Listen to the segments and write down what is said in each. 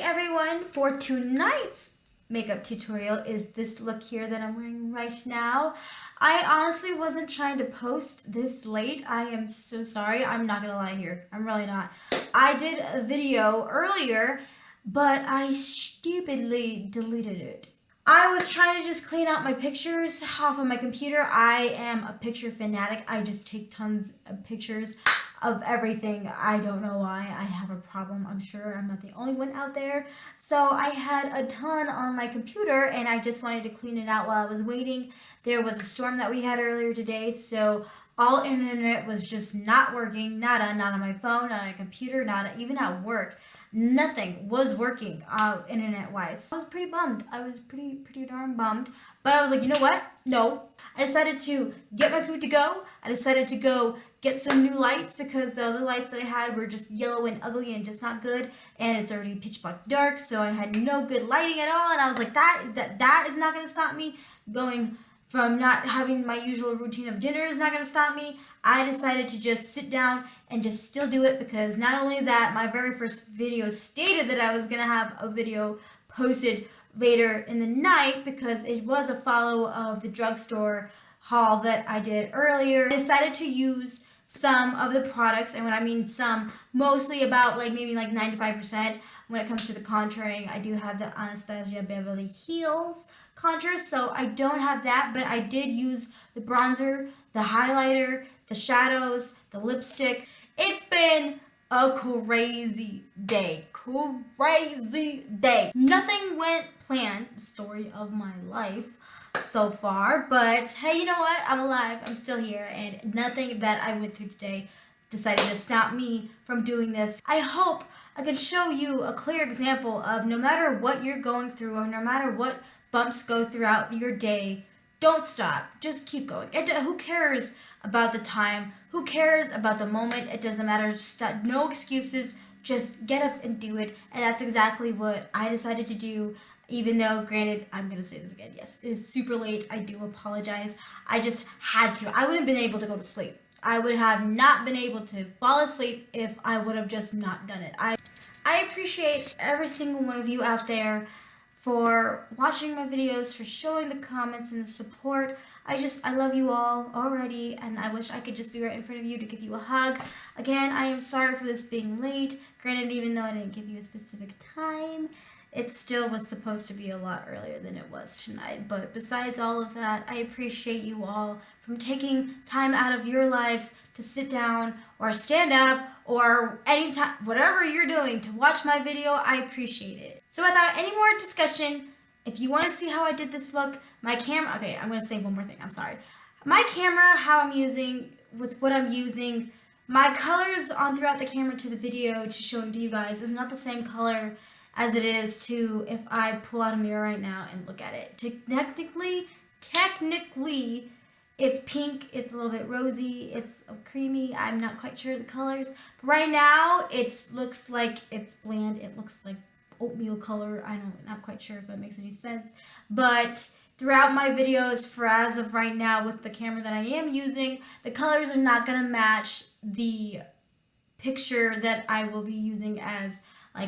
everyone, for tonight's makeup tutorial is this look here that I'm wearing right now. I honestly wasn't trying to post this late. I am so sorry. I'm not gonna lie here. I'm really not. I did a video earlier, but I stupidly deleted it. I was trying to just clean out my pictures off of my computer. I am a picture fanatic. I just take tons of pictures of everything. I don't know why. I have a problem. I'm sure I'm not the only one out there. So I had a ton on my computer and I just wanted to clean it out while I was waiting. There was a storm that we had earlier today, so all internet was just not working. Not on my phone, not on my computer, not even at work. Nothing was working internet-wise. I was pretty bummed. I was pretty darn bummed. But I was like, you know what? No. I decided to get my food to go. I decided to go get some new lights because the other lights that I had were just yellow and ugly and just not good. And it's already pitch black dark, so I had no good lighting at all. And I was like, that is not going to stop me going from not having my usual routine of dinner is not going to stop me. I decided to just sit down and just still do it because not only that, my very first video stated that I was going to have a video posted later in the night because it was a follow of the drugstore haul that I did earlier. I decided to use some of the products, and when I mean some, mostly about maybe 95% when it comes to the contouring. I do have the Anastasia Beverly Heels contour, so I don't have that, but I did use the bronzer, the highlighter, the shadows, the lipstick. It's been a crazy day. Nothing went planned, story of my life so far, but hey, you know what? I'm alive, I'm still here, and nothing that I went through today decided to stop me from doing this. I hope I can show you a clear example of no matter what you're going through or no matter what bumps go throughout your day, don't stop. Just keep going. Who cares about the time? Who cares about the moment? It doesn't matter. Just no excuses. Just get up and do it. And that's exactly what I decided to do. Even though, granted, I'm going to say this again. Yes, it is super late. I do apologize. I just had to. I wouldn't have been able to go to sleep. I would have not been able to fall asleep if I would have just not done it. I appreciate every single one of you out there for watching my videos, for showing the comments and the support. I love you all already, and I wish I could just be right in front of you to give you a hug. Again, I am sorry for this being late. Granted, even though I didn't give you a specific time, it still was supposed to be a lot earlier than it was tonight. But besides all of that, I appreciate you all from taking time out of your lives to sit down or stand up or anytime, whatever you're doing to watch my video. I appreciate it. So without any more discussion, if you want to see how I did this look, my camera, okay, I'm going to say one more thing, I'm sorry. My camera, how I'm using, with what I'm using, my colors on throughout the camera to the video to showing to you guys is not the same color as it is to if I pull out a mirror right now and look at it. Technically, it's pink, it's a little bit rosy, it's creamy, I'm not quite sure the colors. But right now, it looks like it's bland, it looks like oatmeal color. Not quite sure if that makes any sense. But throughout my videos, for as of right now, with the camera that I am using, the colors are not going to match the picture that I will be using as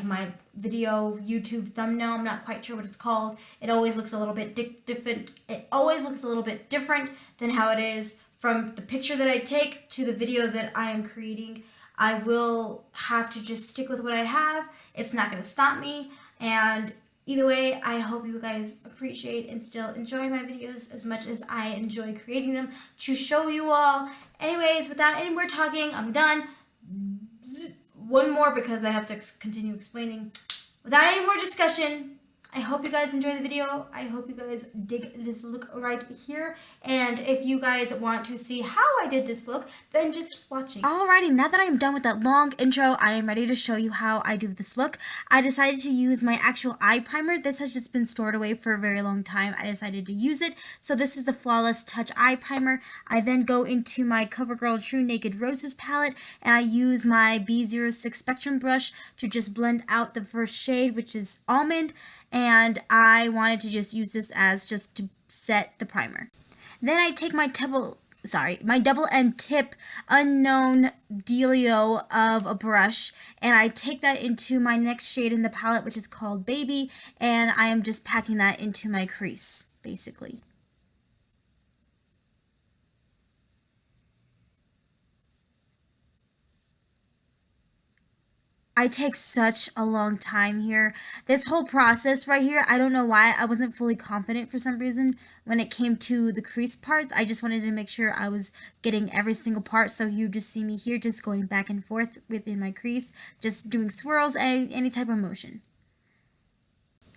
my video YouTube thumbnail. I'm not quite sure what it's called. It always looks a little bit different. It always looks a little bit different than how it is from the picture that I take to the video that I am creating. I will have to just stick with what I have. It's not going to stop me. And either way, I hope you guys appreciate and still enjoy my videos as much as I enjoy creating them to show you all. Anyways, without any more talking, I'm done. One more because I have to continue explaining. Without any more discussion, I hope you guys enjoy the video. I hope you guys dig this look right here. And if you guys want to see how I did this look, then just keep watching. Alrighty, now that I'm done with that long intro, I am ready to show you how I do this look. I decided to use my actual eye primer. This has just been stored away for a very long time. I decided to use it. So this is the Flawless Touch Eye Primer. I then go into my Covergirl TruNaked Roses palette, and I use my B06 Spectrum brush to just blend out the first shade, which is Almond. And I wanted to just use this as just to set the primer. Then I take my my double end tip unknown dealio of a brush, and I take that into my next shade in the palette, which is called Baby, and I am just packing that into my crease basically. I take such a long time here. This whole process right here, I don't know why I wasn't fully confident for some reason when it came to the crease parts. I just wanted to make sure I was getting every single part. So you just see me here just going back and forth within my crease, just doing swirls, any type of motion.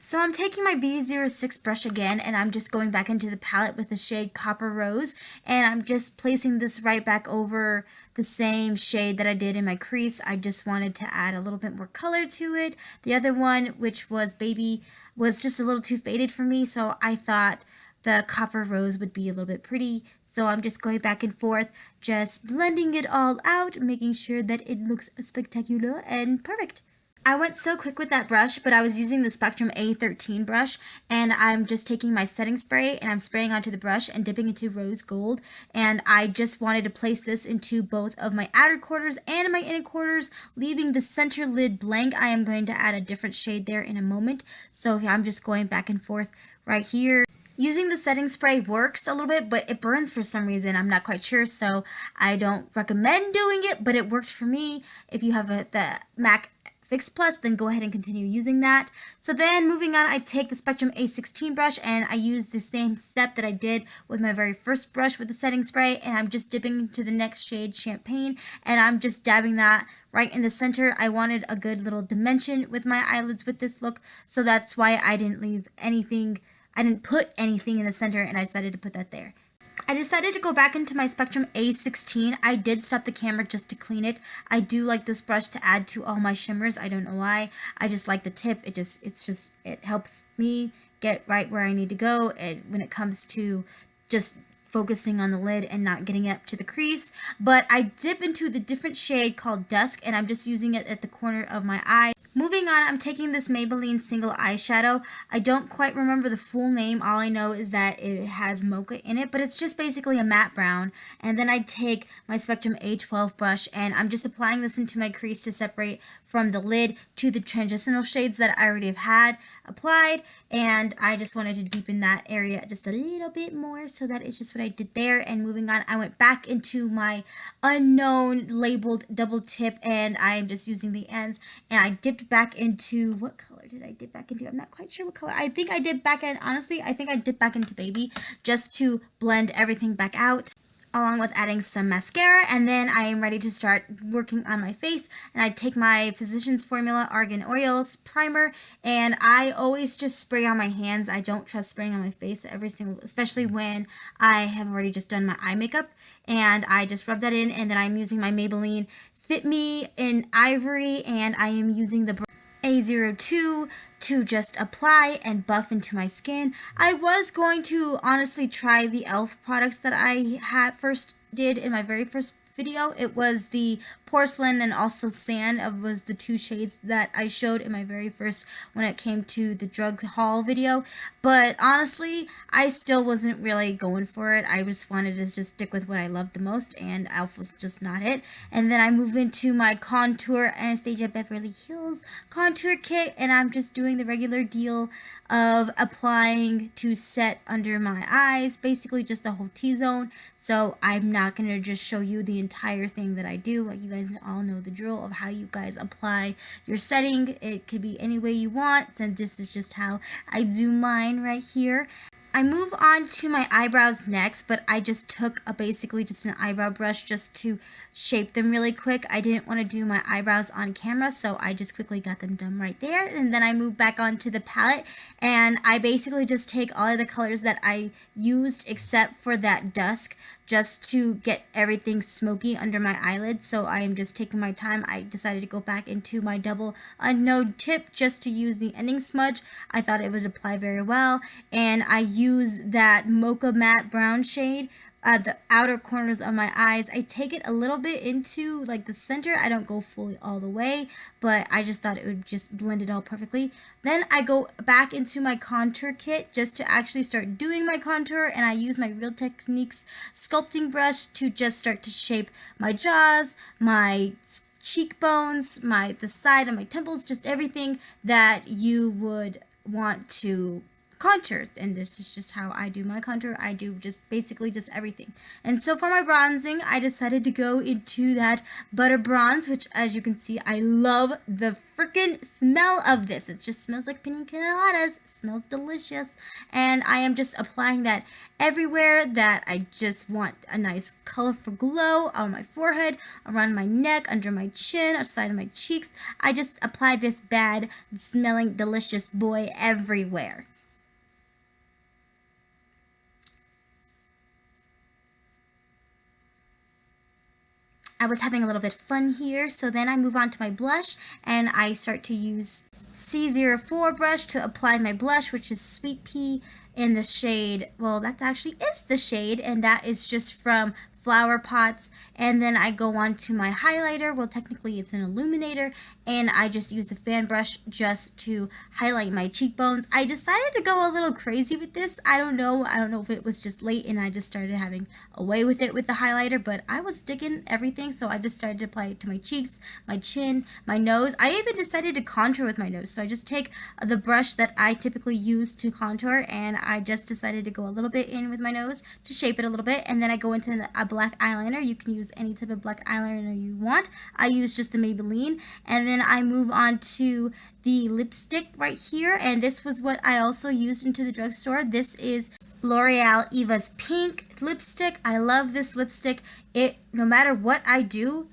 So I'm taking my B06 brush again, and I'm just going back into the palette with the shade Copper Rose, and I'm just placing this right back over the same shade that I did in my crease. I just wanted to add a little bit more color to it. The other one, which was Baby, was just a little too faded for me, so I thought the Copper Rose would be a little bit pretty. So I'm just going back and forth, just blending it all out, making sure that it looks spectacular and perfect. I went so quick with that brush, but I was using the Spectrum A13 brush, and I'm just taking my setting spray and I'm spraying onto the brush and dipping into rose gold, and I just wanted to place this into both of my outer quarters and my inner quarters, leaving the center lid blank. I am going to add a different shade there in a moment, so I'm just going back and forth right here. Using the setting spray works a little bit, but it burns for some reason. I'm not quite sure, so I don't recommend doing it, but it worked for me. If you have the MAC Fix Plus, then go ahead and continue using that. So then moving on, I take the Spectrum A16 brush and I use the same step that I did with my very first brush with the setting spray, and I'm just dipping into the next shade, Champagne, and I'm just dabbing that right in the center. I wanted a good little dimension with my eyelids with this look, so that's why I didn't put anything in the center, and I decided to put that there. I decided to go back into my Spectrum A16. I did stop the camera just to clean it. I do like this brush to add to all my shimmers. I don't know why. I just like the tip. It helps me get right where I need to go when it comes to just focusing on the lid and not getting up to the crease. But I dip into the different shade called Dusk, and I'm just using it at the corner of my eye. Moving on, I'm taking this Maybelline single eyeshadow. I don't quite remember the full name. All I know is that it has Mocha in it, but it's just basically a matte brown. And then I take my Spectrum A12 brush, and I'm just applying this into my crease to separate from the lid to the transitional shades that I already have had applied. And I just wanted to deepen that area just a little bit more, so that is just what I did there. And moving on, I went back into my unknown labeled double tip, and I am just using the ends, and I dipped back into, what color did I dip back into? I'm not quite sure what color. I think I dipped back into Baby, just to blend everything back out, along with adding some mascara. And then I am ready to start working on my face, and I take my Physicians Formula Argan Oils Primer, and I always just spray on my hands. I don't trust spraying on my face especially when I have already just done my eye makeup, and I just rub that in. And then I'm using my Maybelline Fit Me in Ivory, and I am using the A02 to just apply and buff into my skin. I was going to honestly try the e.l.f. products that I first did in my very first video. It was the Porcelain and also Sand was the two shades that I showed in my very first when it came to the drug haul video. But honestly, I still wasn't really going for it. I just wanted to just stick with what I loved the most, and e.l.f. was just not it. And then I move into my contour Anastasia Beverly Hills contour kit, and I'm just doing the regular deal of applying to set under my eyes, basically just the whole T-zone. So I'm not going to just show you the entire thing that I do. You guys all know the drill of how you guys apply your setting. It could be any way you want, since this is just how I do mine right here. I move on to my eyebrows next, but I just took basically just an eyebrow brush just to shape them really quick. I didn't want to do my eyebrows on camera, so I just quickly got them done right there. And then I move back onto the palette, and I basically just take all of the colors that I used except for that dusk, just to get everything smoky under my eyelids. So I am just taking my time. I decided to go back into my double unknown tip just to use the ending smudge. I thought it would apply very well, and I use that Mocha matte brown shade the outer corners of my eyes. I take it a little bit into like the center. I don't go fully all the way, but I just thought it would just blend it all perfectly. Then I go back into my contour kit just to actually start doing my contour, and I use my Real Techniques sculpting brush to just start to shape my jaws, my cheekbones, the side of my temples, just everything that you would want to contour. And this is just how I do my contour. I do just basically just everything. And so for my bronzing, I decided to go into that butter bronze, which as you can see, I love the freaking smell of this. It just smells like pina coladas. It smells delicious. And I am just applying that everywhere that I just want a nice colorful glow on my forehead, around my neck, under my chin, outside of my cheeks. I just apply this bad smelling delicious boy everywhere. I was having a little bit of fun here, so then I move on to my blush, and I start to use C04 brush to apply my blush, which is Sweet Pea in the shade, well, that actually is the shade, and that is just from Flower Pots. And then I go on to my highlighter. Well, technically it's an Illuminator, and I just use a fan brush just to highlight my cheekbones. I decided to go a little crazy with this. I don't know if it was just late and I just started having a way with it with the highlighter, but I was digging everything, so I just started to apply it to my cheeks, my chin, my nose. I even decided to contour with my nose, so I just take the brush that I typically use to contour, and I just decided to go a little bit in with my nose to shape it a little bit, and then I go into a black eyeliner. You can use any type of black eyeliner you want. I use just the Maybelline, and then I move on to the lipstick right here, and this was what I also used into the drugstore. This is L'Oreal Eva's Pink lipstick. I love this lipstick. No matter what I do,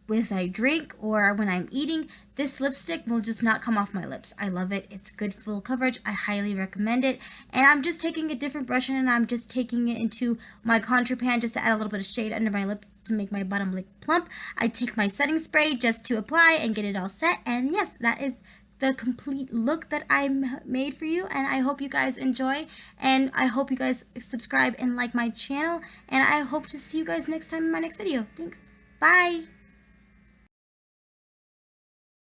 with a drink or when I'm eating, this lipstick will just not come off my lips. I love it. It's good full coverage. I highly recommend it. And I'm just taking a different brush and I'm just taking it into my contour pan just to add a little bit of shade under my lip to make my bottom lip plump. I take my setting spray just to apply and get it all set. And yes, that is the complete look that I made for you, and I hope you guys enjoy, and I hope you guys subscribe and like my channel, and I hope to see you guys next time in my next video. Thanks. Bye.